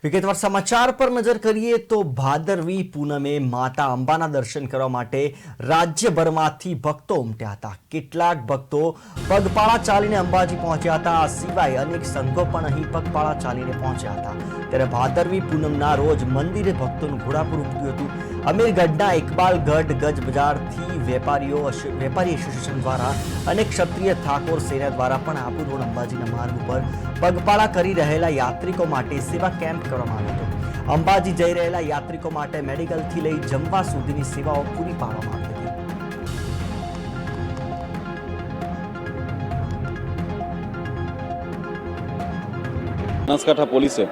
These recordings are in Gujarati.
વિગતવાર સમાચાર પર નજર કરીએ તો ભાદરવી પૂનમે માતા અંબાના દર્શન કરવા માટે રાજ્યભરમાંથી ભક્તો ઉમટ્યા હતા। કેટલાક ભક્તો પગપાળા ચાલીને અંબાજી પહોંચ્યા હતા। આ સિવાય અનેક સંઘો પણ અહીં પગપાળા ચાલીને પહોંચ્યા હતા। ત્યારે ભાદરવી પૂનમના રોજ મંદિરે ભક્તોનું ઘોડાપુર ઉમટ્યું હતું। અમીરગઢના ઇકબાલગઢ ગજ બજારથી વેપારી એસોસિએશન દ્વારા અને ક્ષત્રિય ઠાકોર સેના દ્વારા પણ આબુ રોડ અંબાજીના માર્ગ ઉપર પગપાળા કરી રહેલા યાત્રિકો માટે સેવા કેમ્પ કરવામાં આવ્યો હતો। અંબાજી જઈ રહેલા યાત્રિકો માટે મેડિકલથી લઈ જમવા સુધીની સેવાઓ પૂરી પાડવામાં આવી હતી। બનાસકાંઠા પોલીસે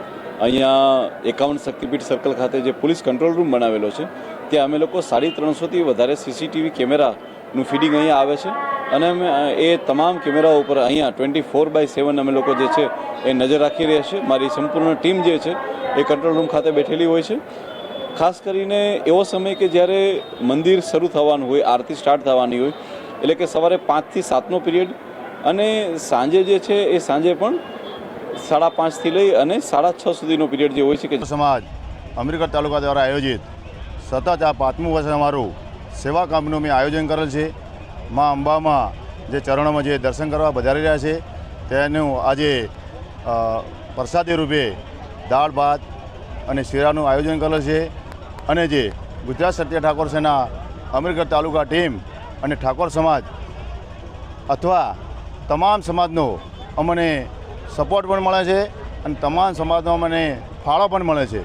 અહીંયા 51 શક્તિપીઠ સર્કલ ખાતે જે પોલીસ કંટ્રોલ રૂમ બનાવેલો છે ત્યાં અમે લોકો 350થી વધારે સીસીટીવી કેમેરાનું ફીડિંગ અહીંયા આવે છે અને અમે એ તમામ કેમેરાઓ ઉપર અહીંયા 24/7 અમે લોકો જે છે એ નજર રાખી રહ્યા છીએ। મારી સંપૂર્ણ ટીમ જે છે એ કંટ્રોલ રૂમ ખાતે બેઠેલી હોય છે। ખાસ કરીને એવો સમય કે જ્યારે મંદિર શરૂ થવાનું હોય, આરતી સ્ટાર્ટ થવાની હોય, એટલે કે સવારે 5 થી 7નો પીરિયડ અને સાંજે જે છે એ સાંજે પણ 5:30 થી લઈ અને 6:30 સુધીનો પીરિયડ જે હોય છે કે સમાજ અમીરગઢ તાલુકા દ્વારા આયોજિત સતત આ 5મું વર્ષ અમારું સેવા કામનું મેં આયોજન કરેલ છે। મા અંબામાં જે ચરણોમાં જે દર્શન કરવા વધારી રહ્યા છે તેનું આજે પ્રસાદી રૂપે દાળ ભાત અને શીરાનું આયોજન કરેલ છે અને જે ગુજરાત ક્ષત્રિય ઠાકોર સેના અમીરગઢ તાલુકા ટીમ અને ઠાકોર સમાજ અથવા તમામ સમાજનો અમને સપોર્ટ પણ મળે છે અને તમામ સમાજનો અમને ફાળો પણ મળે છે।